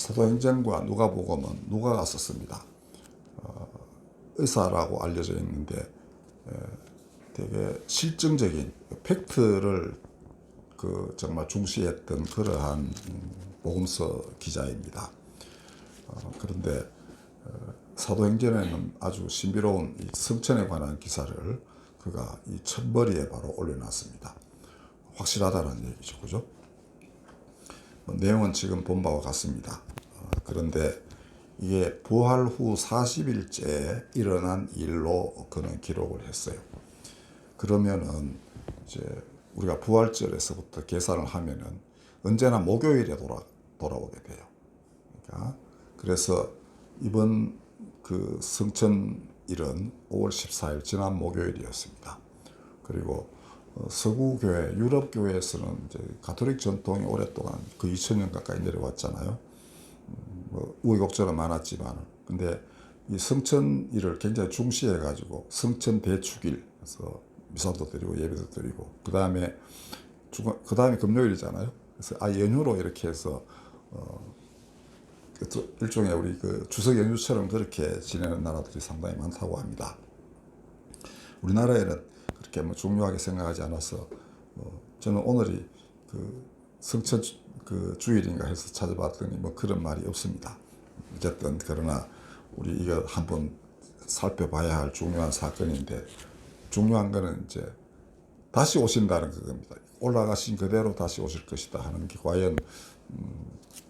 사도행전과 누가복음은 누가가 썼습니다. 의사라고 알려져 있는데 되게 실증적인 팩트를 정말 중시했던 그러한 복음서 기자입니다. 그런데 사도행전에는 아주 신비로운 이 성천에 관한 기사를 그가 이 첫머리에 바로 올려놨습니다. 확실하다는 얘기죠, 그죠? 내용은 지금 본 바와 같습니다. 그런데 이게 부활 후 40일째에 일어난 일로 그는 기록을 했어요. 그러면은 이제 우리가 부활절에서부터 계산을 하면은 언제나 목요일에 돌아오게 돼요. 그러니까 그래서 이번 그 성천일은 5월 14일 지난 목요일이었습니다. 그리고 서구교회, 유럽교회에서는 이제 가톨릭 전통이 오랫동안 그 2000년 가까이 내려왔잖아요. 뭐 우여곡절은 많았지만, 근데 이 성천일을 굉장히 중시해가지고 성천 대축일, 그래서 미사도 드리고 예배도 드리고, 그 다음에 금요일이잖아요. 그래서 연휴로 이렇게 해서 일종의 우리 그 추석 연휴처럼 그렇게 지내는 나라들이 상당히 많다고 합니다. 우리나라에는 그렇게 뭐 중요하게 생각하지 않아서 저는 오늘이 그 성천 그 주일인가 해서 찾아봤더니 뭐 그런 말이 없습니다. 어쨌든 그러나 우리 이거 한번 살펴봐야 할 중요한 사건인데, 중요한 거는 이제 다시 오신다는 그겁니다. 올라가신 그대로 다시 오실 것이다 하는 게 과연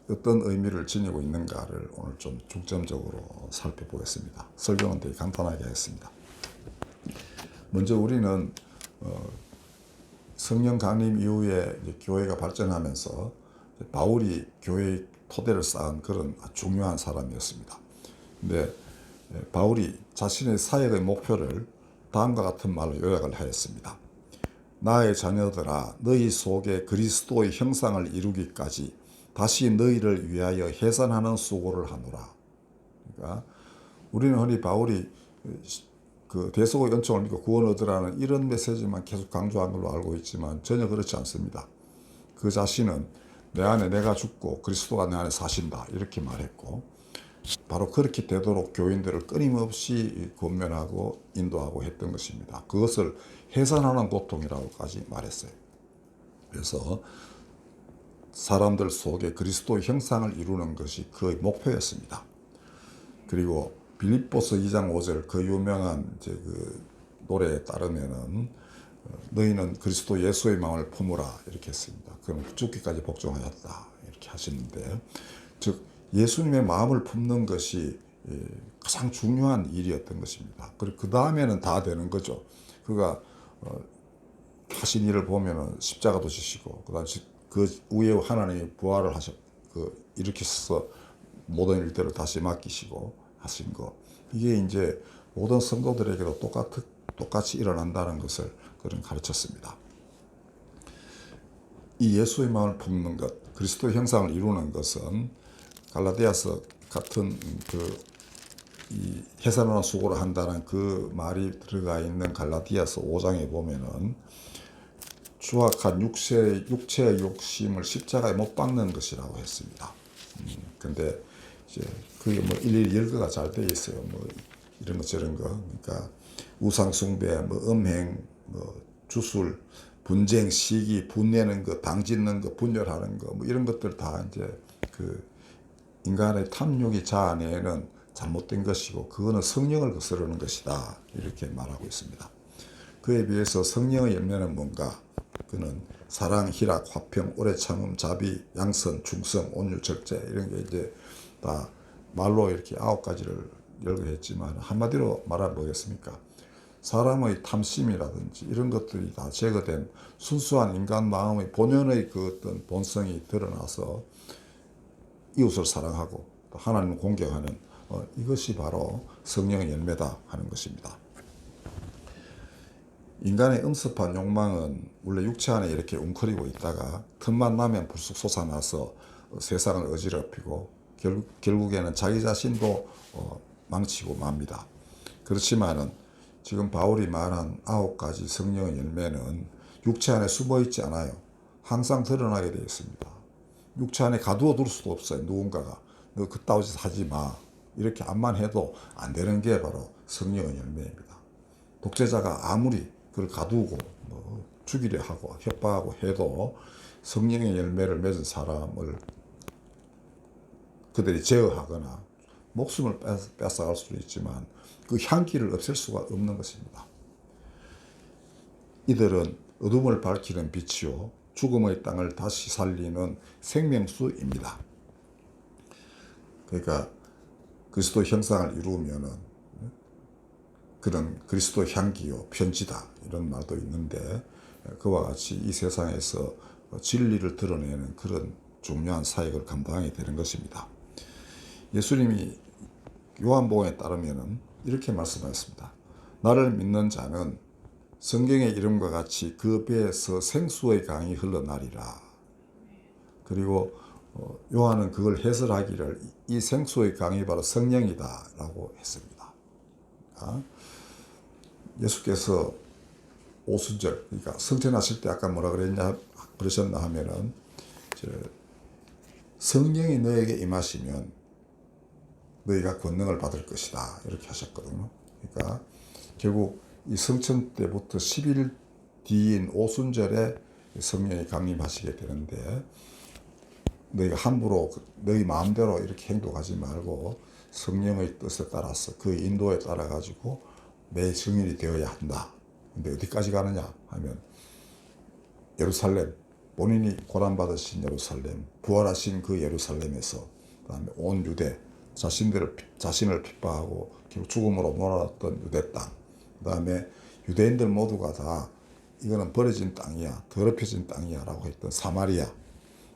어떤 의미를 지니고 있는가를 오늘 좀 중점적으로 살펴보겠습니다. 설교는 되게 간단하게 하겠습니다. 먼저 우리는 성령 강림 이후에 이제 교회가 발전하면서 바울이 교회의 토대를 쌓은 그런 중요한 사람이었습니다. 근데 바울이 자신의 사역의 목표를 다음과 같은 말로 요약을 하였습니다. 나의 자녀들아, 너희 속에 그리스도의 형상을 이루기까지 다시 너희를 위하여 해산하는 수고를 하노라. 그러니까 우리는 흔히 바울이 그 대속의 은총을 믿고 구원 얻으라는 이런 메시지만 계속 강조한 걸로 알고 있지만 전혀 그렇지 않습니다. 그 자신은 내 안에 내가 죽고 그리스도가 내 안에 사신다 이렇게 말했고, 바로 그렇게 되도록 교인들을 끊임없이 권면하고 인도하고 했던 것입니다. 그것을 해산하는 고통이라고까지 말했어요. 그래서 사람들 속에 그리스도의 형상을 이루는 것이 그의 목표였습니다. 그리고 빌립보서 2장 5절 그 유명한 이제 그 노래에 따르면은 너희는 그리스도 예수의 마음을 품으라 이렇게 했습니다. 그럼 죽기까지 복종하였다 이렇게 하시는데, 즉 예수님의 마음을 품는 것이 가장 중요한 일이었던 것입니다. 그리고 그 다음에는 다 되는 거죠. 그가 하신 일을 보면은 십자가도 지시고, 그다음 그 후에 하나님이 부활을 일으키셔서 모든 일들을 다시 맡기시고 하신 거, 이게 이제 모든 성도들에게도 똑같이 일어난다는 것을 그런 가르쳤습니다. 이 예수의 마음을 품는 것, 그리스도의 형상을 이루는 것은 갈라디아서 같은 이 해산하는 수고를 한다는 그 말이 들어가 있는 갈라디아서 5장에 보면은 추악한 육체의 욕심을 십자가에 못 박는 것이라고 했습니다. 근데 이제 그게 뭐 일일이 열거가 잘 돼 있어요. 뭐 이런 거 저런 거. 그러니까 우상 숭배, 뭐 음행, 뭐 주술, 분쟁, 시기, 분내는 거, 당짓는 거, 분열하는 거, 뭐 이런 것들 다 이제 그 인간의 탐욕이 자아내는 잘못된 것이고, 그거는 성령을 거스르는 것이다 이렇게 말하고 있습니다. 그에 비해서 성령의 열매는 뭔가? 그는 사랑, 희락, 화평, 오래 참음, 자비, 양선, 충성, 온유, 절제 이런 게 이제 다 말로 이렇게 9가지를 열거했지만 한마디로 말하면 뭐겠습니까? 사람의 탐심이라든지 이런 것들이 다 제거된 순수한 인간 마음의 본연의 그 어떤 본성이 드러나서 이웃을 사랑하고 또 하나님을 공경하는 이것이 바로 성령의 열매다 하는 것입니다. 인간의 엄습한 욕망은 원래 육체 안에 이렇게 웅크리고 있다가 틈만 나면 불쑥 솟아나서 세상을 어지럽히고 결국에는 자기 자신도 망치고 맙니다. 그렇지만은 지금 바울이 말한 9가지 성령의 열매는 육체 안에 숨어 있지 않아요. 항상 드러나게 되어 있습니다. 육체 안에 가두어 둘 수도 없어요. 누군가가 너 그따위 짓 하지 마. 이렇게 암만 해도 안 되는 게 바로 성령의 열매입니다. 독재자가 아무리 그걸 가두고 뭐 죽이려 하고 협박하고 해도 성령의 열매를 맺은 사람을 그들이 제어하거나 목숨을 뺏어갈 수도 있지만 그 향기를 없앨 수가 없는 것입니다. 이들은 어둠을 밝히는 빛이요 죽음의 땅을 다시 살리는 생명수입니다. 그러니까 그리스도 형상을 이루면은 그런 그리스도 향기요 편지다 이런 말도 있는데 그와 같이 이 세상에서 진리를 드러내는 그런 중요한 사역을 감당하게 되는 것입니다. 예수님이 요한복음에 따르면은 이렇게 말씀하셨습니다. 나를 믿는 자는 성경의 이름과 같이 그 배에서 생수의 강이 흘러나리라. 그리고 요한은 그걸 해설하기를 이 생수의 강이 바로 성령이다 라고 했습니다. 예수께서 오순절, 그러니까 성천하실 때 아까 뭐라 그러셨나 하면은 성령이 너에게 임하시면 너희가 권능을 받을 것이다 이렇게 하셨거든요. 그러니까 결국 이 성천 때부터 10일 뒤인 오순절에 성령이 강림하시게 되는데 너희가 함부로 너희 마음대로 이렇게 행동하지 말고 성령의 뜻에 따라서 그 인도에 따라 가지고 매 증인이 되어야 한다. 근데 어디까지 가느냐 하면 예루살렘, 본인이 고난받으신 예루살렘, 부활하신 그 예루살렘에서 그다음에 온 유대, 자신을 핍박하고 결국 죽음으로 몰아놨던 유대 땅, 그다음에 유대인들 모두가 다 이거는 버려진 땅이야, 더럽혀진 땅이야 라고 했던 사마리아,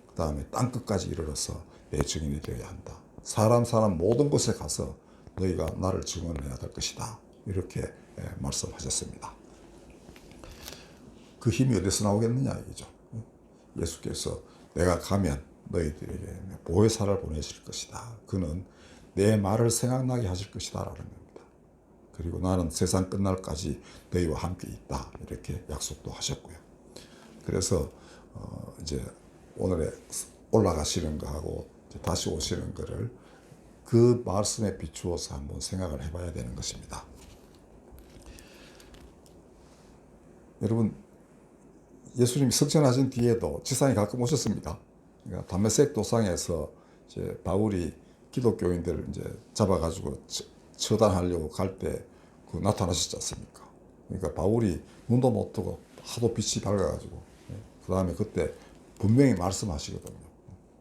그다음에 땅끝까지 이르러서 내 증인이 되어야 한다. 사람 모든 곳에 가서 너희가 나를 증언해야 될 것이다. 이렇게 말씀하셨습니다. 그 힘이 어디서 나오겠느냐 이죠. 예수께서 내가 가면 너희들에게 보혜사를 보내실 것이다. 그는 내 말을 생각나게 하실 것이다 라는 겁니다. 그리고 나는 세상 끝날까지 너희와 함께 있다. 이렇게 약속도 하셨고요. 그래서 이제 오늘에 올라가시는 거하고 다시 오시는 거를 그 말씀에 비추어서 한번 생각을 해봐야 되는 것입니다. 여러분, 예수님이 승천하신 뒤에도 지상에 가끔 오셨습니다. 그러니까 담메색 도상에서 이제 바울이 기독교인들을 이제 잡아가지고 처단하려고 갈 때 그 나타나셨지 않습니까? 그러니까 바울이 눈도 못 뜨고 하도 빛이 밝아가지고 그 다음에 그때 분명히 말씀하시거든요.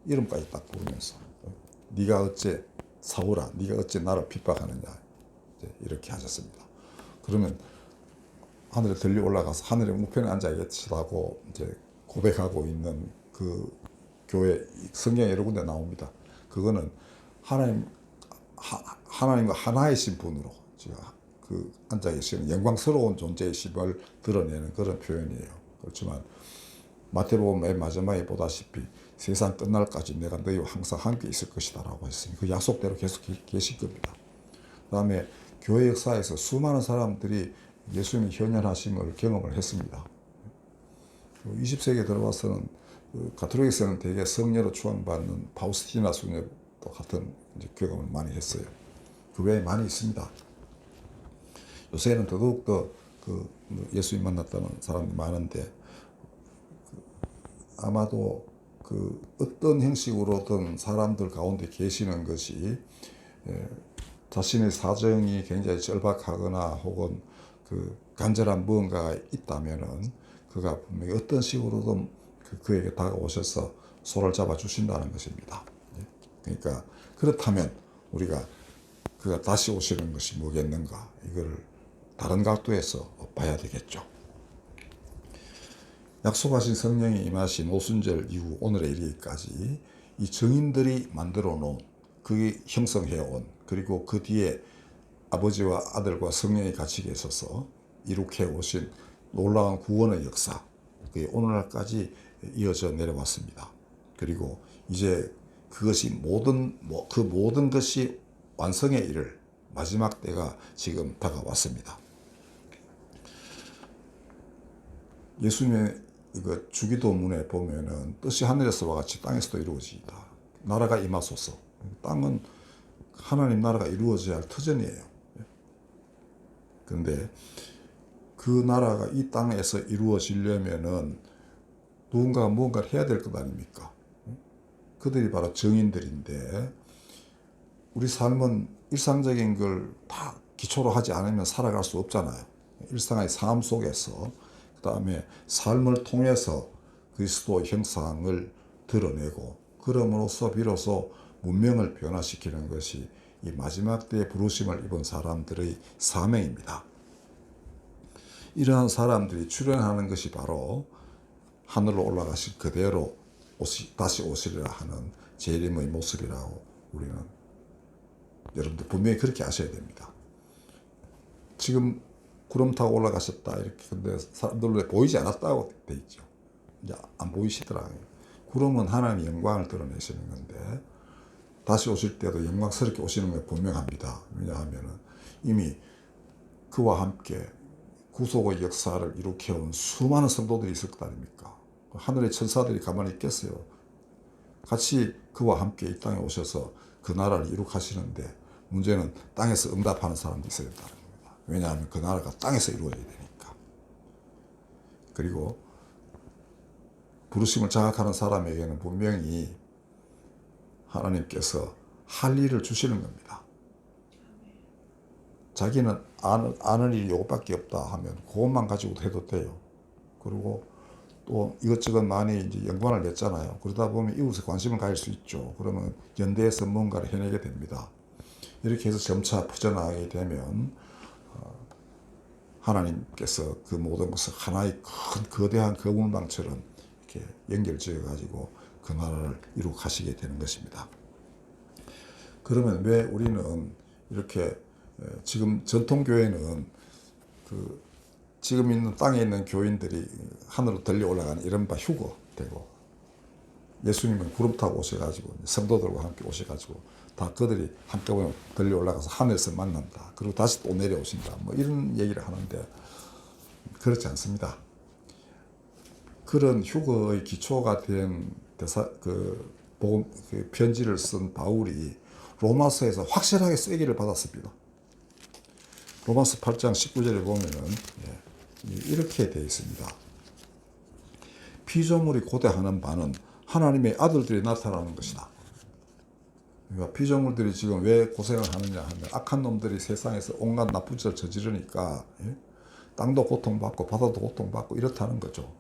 이름까지 딱 부르면서 네가 어째 사울아, 네가 어째 나를 핍박하느냐 이렇게 하셨습니다. 그러면 하늘에 들려 올라가서 하늘의 우편에 앉아 계시다고 이제 고백하고 있는 그 교회 성경 여러 군데 나옵니다. 그거는 하나님과 하나이신 분으로 제가 그 앉아 계시는 영광스러운 존재이심을 드러내는 그런 표현이에요. 그렇지만 마태복음 맨 마지막에 보다시피 세상 끝날까지 내가 너희와 항상 함께 있을 것이다 라고 했으니 그 약속대로 계속 계실 겁니다. 그 다음에 교회 역사에서 수많은 사람들이 예수님의 현현하심을 경험을 했습니다. 20세기에 들어와서는 가톨릭에서는 대개 성녀로 추앙받는 파우스티나 수녀도 같은 경험을 많이 했어요. 그 외에 많이 있습니다. 요새는 더더욱더 그 예수님 만났다는 사람이 많은데 아마도 그 어떤 형식으로든 사람들 가운데 계시는 것이 자신의 사정이 굉장히 절박하거나 혹은 그 간절한 무언가가 있다면은 그가 분명히 어떤 식으로든 그에게 다가오셔서 손을 잡아 주신다는 것입니다. 그러니까 그렇다면 우리가 그가 다시 오시는 것이 뭐겠는가 이걸 다른 각도에서 봐야 되겠죠. 약속하신 성령이 임하신 오순절 이후 오늘에 이르기까지 이 증인들이 만들어 놓은 그게 형성해 온 그리고 그 뒤에 아버지와 아들과 성령이 같이 계셔서 이룩해 오신 놀라운 구원의 역사 그게 오늘날까지 이어져 내려왔습니다. 그리고 이제 그것이 그 모든 것이 완성에 이를 마지막 때가 지금 다가왔습니다. 예수님의 주기도문에 보면은 뜻이 하늘에서와 같이 땅에서도 이루어지이다. 나라가 임하소서. 땅은 하나님 나라가 이루어져야 할 터전이에요. 그런데 그 나라가 이 땅에서 이루어지려면은 누군가가 무언가를 해야 될 것 아닙니까? 그들이 바로 정인들인데, 우리 삶은 일상적인 걸 다 기초로 하지 않으면 살아갈 수 없잖아요. 일상의 삶 속에서, 그 다음에 삶을 통해서 그리스도 형상을 드러내고, 그럼으로써 비로소 문명을 변화시키는 것이 이 마지막 때에 부르심을 입은 사람들의 사명입니다. 이러한 사람들이 출현하는 것이 바로 하늘로 올라가실 그대로 다시 오시리라 하는 재림의 모습이라고 우리는, 여러분들 분명히 그렇게 아셔야 됩니다. 지금 구름 타고 올라가셨다 이렇게, 근데 사람들로 보이지 않았다고 돼 있죠. 이제 안 보이시더라고요. 구름은 하나님의 영광을 드러내시는 건데, 다시 오실 때도 영광스럽게 오시는 게 분명합니다. 왜냐하면 이미 그와 함께 구속의 역사를 일으켜온 수많은 성도들이 있을 것 아닙니까? 하늘의 천사들이 가만히 있겠어요? 같이 그와 함께 이 땅에 오셔서 그 나라를 이룩하시는데, 문제는 땅에서 응답하는 사람도 있어야 된다는 겁니다. 왜냐하면 그 나라가 땅에서 이루어져야 되니까. 그리고 부르심을 장악하는 사람에게는 분명히 하나님께서 할 일을 주시는 겁니다. 자기는 아는 일이 이것밖에 없다 하면 그것만 가지고도 해도 돼요. 그리고 또 이것저것 많이 이제 연관을 맺잖아요. 그러다 보면 이웃에 관심을 가질 수 있죠. 그러면 연대해서 뭔가를 해내게 됩니다. 이렇게 해서 점차 퍼져나가게 되면 하나님께서 그 모든 것을 하나의 큰 거대한 거물망처럼 이렇게 연결지어 가지고 그 나라를 이룩하시게 되는 것입니다. 그러면 왜 우리는 이렇게, 지금 전통교회는 그 지금 있는 땅에 있는 교인들이 하늘로 들려 올라가는 이른바 휴거되고, 예수님은 구름 타고 오셔가지고 성도들과 함께 오셔가지고 다 그들이 한꺼번에 들려 올라가서 하늘에서 만난다. 그리고 다시 또 내려오신다. 뭐 이런 얘기를 하는데, 그렇지 않습니다. 그런 휴거의 기초가 된 그 편지를 쓴 바울이 로마서에서 확실하게 쐐기를 받았습니다. 로마서 8장 19절에 보면은 이렇게 되어 있습니다. 피조물이 고대하는 바는 하나님의 아들들이 나타나는 것이다. 그러니까 피조물들이 지금 왜 고생을 하느냐 하면, 악한 놈들이 세상에서 온갖 나쁜 짓을 저지르니까 땅도 고통받고 바다도 고통받고 이렇다는 거죠.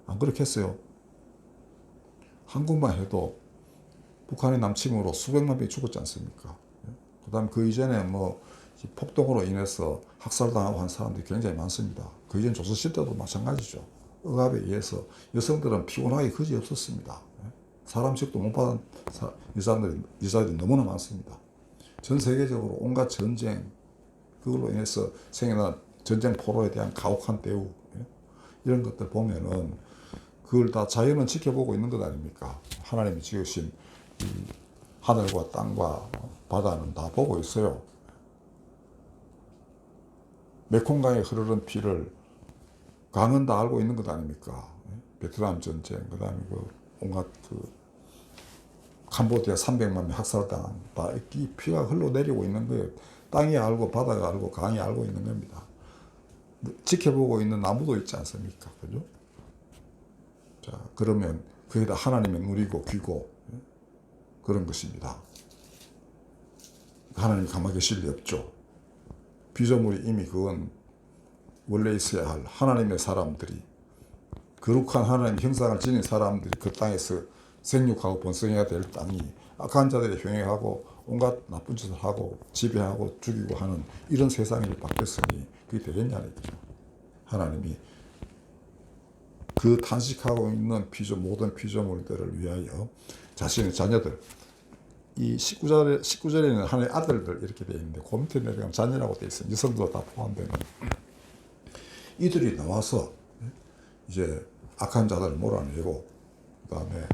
안 그렇겠어요? 한국만 해도 북한의 남침으로 수백만 명이 죽었지 않습니까? 그 다음에 그 이전에 뭐 폭동으로 인해서 학살당하고 한 사람들이 굉장히 많습니다. 그 이전 조선시대도 마찬가지죠. 억압에 의해서 여성들은 피곤하기 그지없었습니다. 사람 취급도 못 받은 여자들이 너무나 많습니다. 전 세계적으로 온갖 전쟁, 그걸로 인해서 생겨난 전쟁 포로에 대한 가혹한 대우, 이런 것들 보면은 그걸 다 자연은 지켜보고 있는 것 아닙니까? 하나님이 지으신 이 하늘과 땅과 바다는 다 보고 있어요. 메콩강에 흐르는 피를 강은 다 알고 있는 것 아닙니까? 베트남 전쟁, 그 다음에 그 온갖 그 캄보디아 300만 명 학살당한, 다 이 피가 흘러내리고 있는 거예요. 땅이 알고 바다가 알고 강이 알고 있는 겁니다. 지켜보고 있는 나무도 있지 않습니까? 그죠? 자, 그러면 그게 다 하나님의 누리고 귀고 그런 것입니다. 하나님이 가만히 계실 리 없죠. 피조물이 이미 그건 원래 있어야 할 하나님의 사람들이, 거룩한 하나님의 형상을 지닌 사람들이 그 땅에서 생육하고 번성해야 될 땅이 악한 자들이 병행하고 온갖 나쁜 짓을 하고 지배하고 죽이고 하는 이런 세상이 바뀌었으니 그게 되겠냐는 얘기죠. 하나님이 그 탄식하고 있는 모든 피조물들을 위하여 자신의 자녀들, 이 19절에는 하나님의 아들들 이렇게 되어 있는데, 그 밑에 내려가면 자녀라고 되어 있어요. 여성도 다 포함되는. 이들이 나와서 이제 악한 자들을 몰아내고, 그 다음에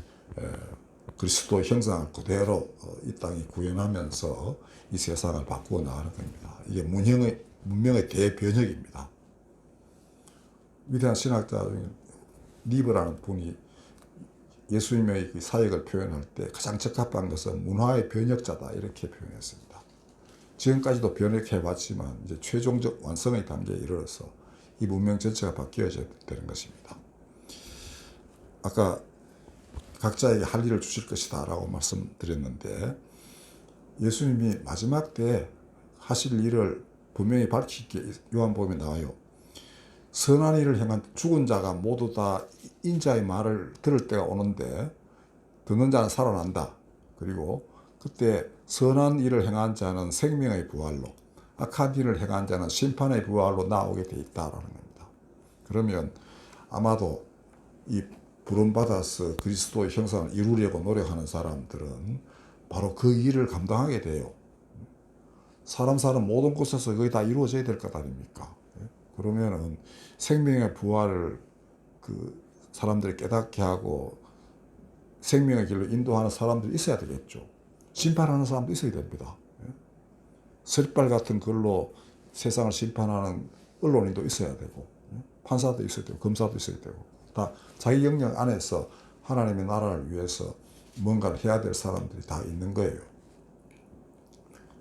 그리스도 형상을 그대로 이 땅에 구현하면서 이 세상을 바꾸어 나가는 겁니다. 이게 문명의 대변혁입니다. 위대한 신학자 중에 리브라는 분이 예수님의 그 사역을 표현할 때 가장 적합한 것은 문화의 변혁자다 이렇게 표현했습니다. 지금까지도 변혁해 왔지만 이제 최종적 완성의 단계에 이르러서 이 문명 전체가 바뀌어야 되는 것입니다. 아까 각자에게 할 일을 주실 것이다 라고 말씀드렸는데 예수님이 마지막 때 하실 일을 분명히 밝히게 요한복음에 나와요. 선한 일을 행한 죽은 자가 모두 다 인자의 말을 들을 때가 오는데 듣는 자는 살아난다. 그리고 그때 선한 일을 행한 자는 생명의 부활로, 악한 일을 행한 자는 심판의 부활로 나오게 돼 있다라는 겁니다. 그러면 아마도 이 부름받아서 그리스도의 형상을 이루려고 노력하는 사람들은 바로 그 일을 감당하게 돼요. 사람 사는 모든 곳에서 거의 다 이루어져야 될 것 아닙니까? 그러면은 생명의 부활을 그 사람들이 깨닫게 하고 생명의 길로 인도하는 사람들이 있어야 되겠죠. 심판하는 사람도 있어야 됩니다. 셀발 같은 글로 세상을 심판하는 언론인도 있어야 되고 판사도 있어야 되고 검사도 있어야 되고 다 자기 영역 안에서 하나님의 나라를 위해서 뭔가를 해야 될 사람들이 다 있는 거예요.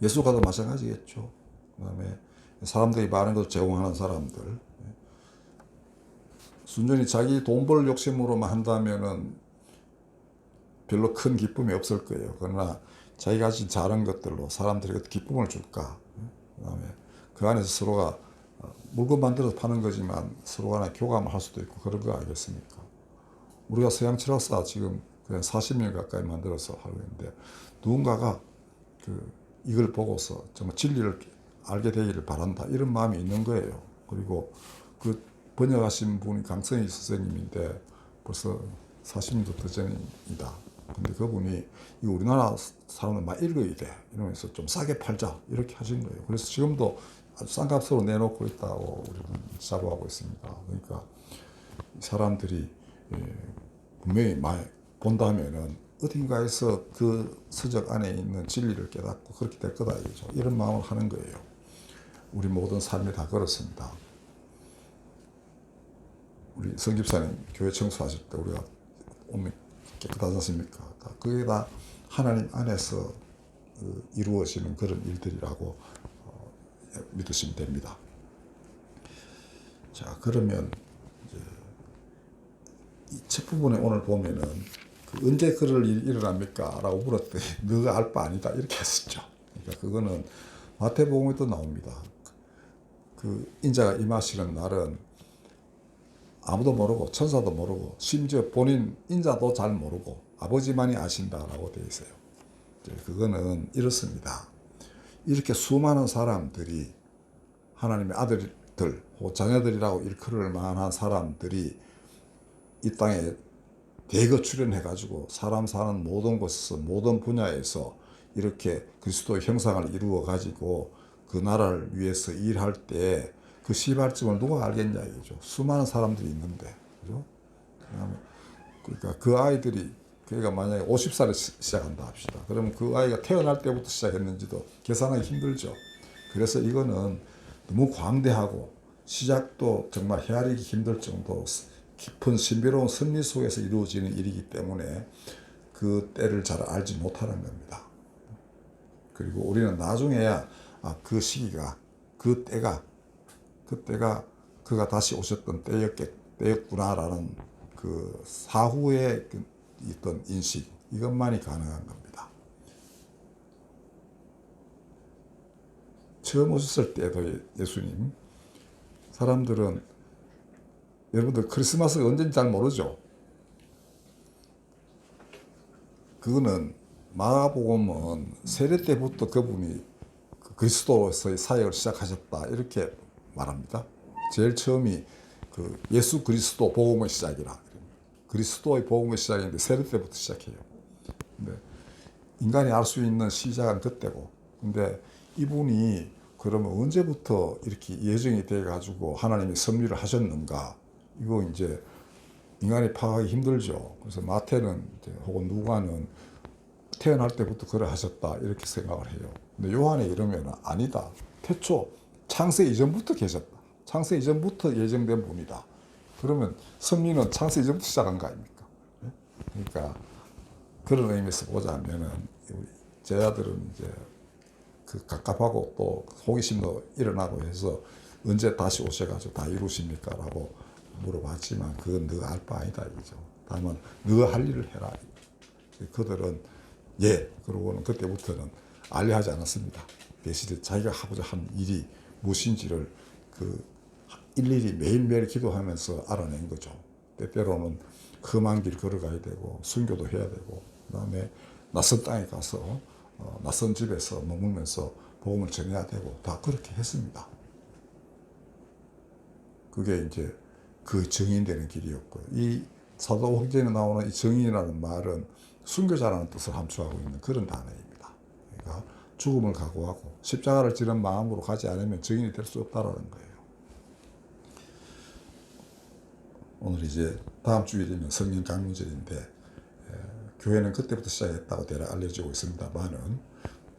예수가도 마찬가지겠죠. 그다음에 사람들이 많은 것을 제공하는 사람들, 순전히 자기 돈 벌 욕심으로만 한다면은 별로 큰 기쁨이 없을 거예요. 그러나 자기가 가진 잘한 것들로 사람들에게 기쁨을 줄까? 그다음에 그 안에서 서로가 물건 만들어서 파는 거지만 서로 간에 교감을 할 수도 있고 그런 거 아니겠습니까? 우리가 서양 철학사 지금 그냥 40년 가까이 만들어서 하고 있는데 누군가가 이걸 보고서 정말 진리를 알게 되기를 바란다 이런 마음이 있는 거예요. 그리고 그 번역하신 분이 강선희 선생님인데 벌써 40년도 더 전이다. 근데 그분이 이 우리나라 사람들 막 읽어야 돼 이러면서 좀 싸게 팔자 이렇게 하신 거예요. 그래서 지금도 아주 싼 값으로 내놓고 있다고 우리는 자부하고 있습니다. 그러니까 사람들이 분명히 많이 본다면은 어딘가에서 그 서적 안에 있는 진리를 깨닫고 그렇게 될 거다 이거죠. 이런 마음을 하는 거예요. 우리 모든 삶이 다 그렇습니다. 우리 성 집사님 교회 청소하실 때 우리가 오면 깨끗하지 않습니까? 그게 다 하나님 안에서 이루어지는 그런 일들이라고 믿으시면 됩니다. 자, 그러면 이제 이 첫 부분에 오늘 보면은 언제 그럴 일이 일어납니까? 라고 물었더니 너가 알 바 아니다 이렇게 했었죠. 그러니까 그거는 마태복음에도 나옵니다. 그 인자가 임하시는 날은 아무도 모르고 천사도 모르고 심지어 본인 인자도 잘 모르고 아버지만이 아신다라고 되어 있어요. 그거는 이렇습니다. 이렇게 수많은 사람들이 하나님의 아들들 혹은 자녀들이라고 일컬을 만한 사람들이 이 땅에 대거 출현해가지고 사람 사는 모든 곳에서 모든 분야에서 이렇게 그리스도의 형상을 이루어가지고 그 나라를 위해서 일할 때 그 시발점을 누가 알겠냐 이거죠. 수많은 사람들이 있는데, 그죠? 그러니까 그 아이들이 그가 만약에 50살에 시작한다 합시다. 그러면 그 아이가 태어날 때부터 시작했는지도 계산하기 힘들죠. 그래서 이거는 너무 광대하고 시작도 정말 헤아리기 힘들 정도로 깊은 신비로운 섭리 속에서 이루어지는 일이기 때문에 그 때를 잘 알지 못하는 겁니다. 그리고 우리는 나중에야 그 시기가 그때가 그가 다시 오셨던 때였구나라는 그 사후에 있던 인식 이것만이 가능한 겁니다. 처음 오셨을 때도 예수님 사람들은 여러분들 크리스마스가 언제인지 잘 모르죠. 그거는 마가복음은 세례 때부터 그분이 그리스도로서의 사역을 시작하셨다 이렇게 말합니다. 제일 처음이 그 예수 그리스도 복음의 시작이라. 그리스도의 복음의 시작인데 세례 때부터 시작해요. 근데 인간이 알 수 있는 시작은 그때고. 근데 이분이 그러면 언제부터 이렇게 예정이 돼 가지고 하나님이 섭리를 하셨는가? 이거 이제 인간이 파악하기 힘들죠. 그래서 마태는 혹은 누가는 태어날 때부터 그래 하셨다 이렇게 생각을 해요. 근데 요한에 이러면 아니다. 태초 창세 이전부터 계셨다. 창세 이전부터 예정된 분이다. 그러면 섭리는 창세 이전부터 시작한 거 아닙니까? 그러니까 그런 의미에서 보자면은 우리 제자들은 이제 그 갑갑하고 또 호기심도 일어나고 해서 언제 다시 오셔가지고 다 이루십니까? 라고 물어봤지만 그건 너가 알 바 아니다 이죠. 다만 너가 할 일을 해라. 그들은 예. 그러고는 그때부터는 알려하지 않았습니다. 대신에 자기가 하고자 하는 일이 무엇인지를 그 일일이 매일매일 기도하면서 알아낸 거죠. 때때로는 험한 길 걸어가야 되고 순교도 해야 되고 그다음에 낯선 땅에 가서 낯선 집에서 머물면서 복음을 전해야 되고 다 그렇게 했습니다. 그게 이제 그 증인되는 길이었고요. 이 사도행전에 나오는 이 증인이라는 말은 순교자라는 뜻을 함축하고 있는 그런 단어입니다. 그러니까 죽음을 각오하고 십자가를 지는 마음으로 가지 않으면 증인이 될 수 없다라는 거예요. 오늘 이제 다음 주일이면 성령 강림절인데 교회는 그때부터 시작했다고 대략 알려지고 있습니다만은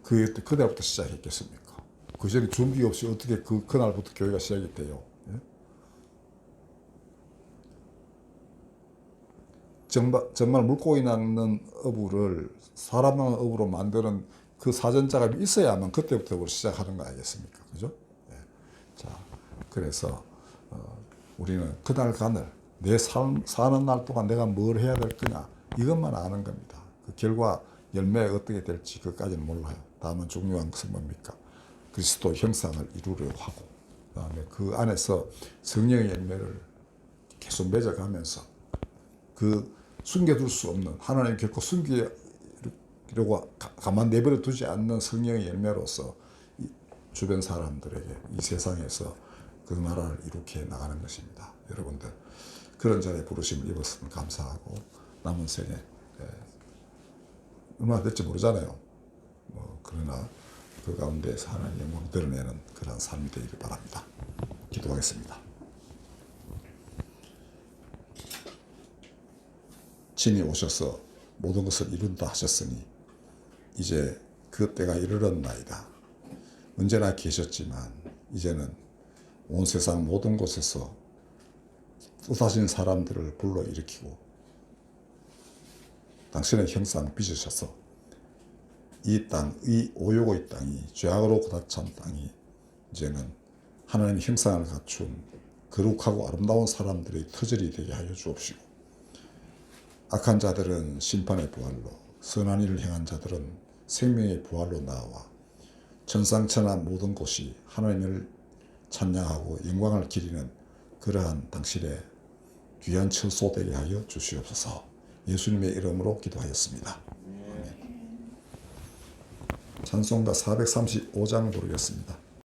그때부터 시작했겠습니까? 그 전에 준비 없이 어떻게 그날부터 교회가 시작이 돼요? 예? 정말 물고기 낳는 어부를 사람 낳는 어부로 만드는 그 사전자가 있어야만 그때부터 시작하는 거 아니겠습니까? 그죠? 예. 자, 그래서 우리는 그날 내 사는 날 동안 내가 뭘 해야 될 거냐 이것만 아는 겁니다. 그 결과 열매가 어떻게 될지 그것까지는 몰라요. 다만 중요한 것은 뭡니까? 그리스도 형상을 이루려 하고 그다음에 그 안에서 성령의 열매를 계속 맺어가면서 그 숨겨둘 수 없는 하나님 결코 숨기려고 가만 내버려 두지 않는 성령의 열매로서 주변 사람들에게 이 세상에서 그 나라를 이룩해 나가는 것입니다. 여러분들 그런 자리에 부르심을 입었으면 감사하고 남은 생에 얼마나 될지 모르잖아요. 그러나 그 가운데에서 하나님의 영광을 드러내는 그런 삶이 되기를 바랍니다. 기도하겠습니다. 친히 오셔서 모든 것을 이룬다 하셨으니 이제 그 때가 이르렀나이다. 언제나 계셨지만 이제는 온 세상 모든 곳에서 뜻하신 사람들을 불러일으키고 당신의 형상 빚으셔서 이 땅, 이 오요고의 땅이 죄악으로 가득찬 땅이 이제는 하나님의 형상을 갖춘 거룩하고 아름다운 사람들의 터전이 되게 하여 주옵시고 악한 자들은 심판의 부활로 선한 일을 행한 자들은 생명의 부활로 나와 천상천하 모든 곳이 하나님을 찬양하고 영광을 기리는 그러한 당신의 귀한 처소 되게 하여 주시옵소서. 예수님의 이름으로 기도하였습니다. 아멘. 찬송가 435장 부르겠습니다.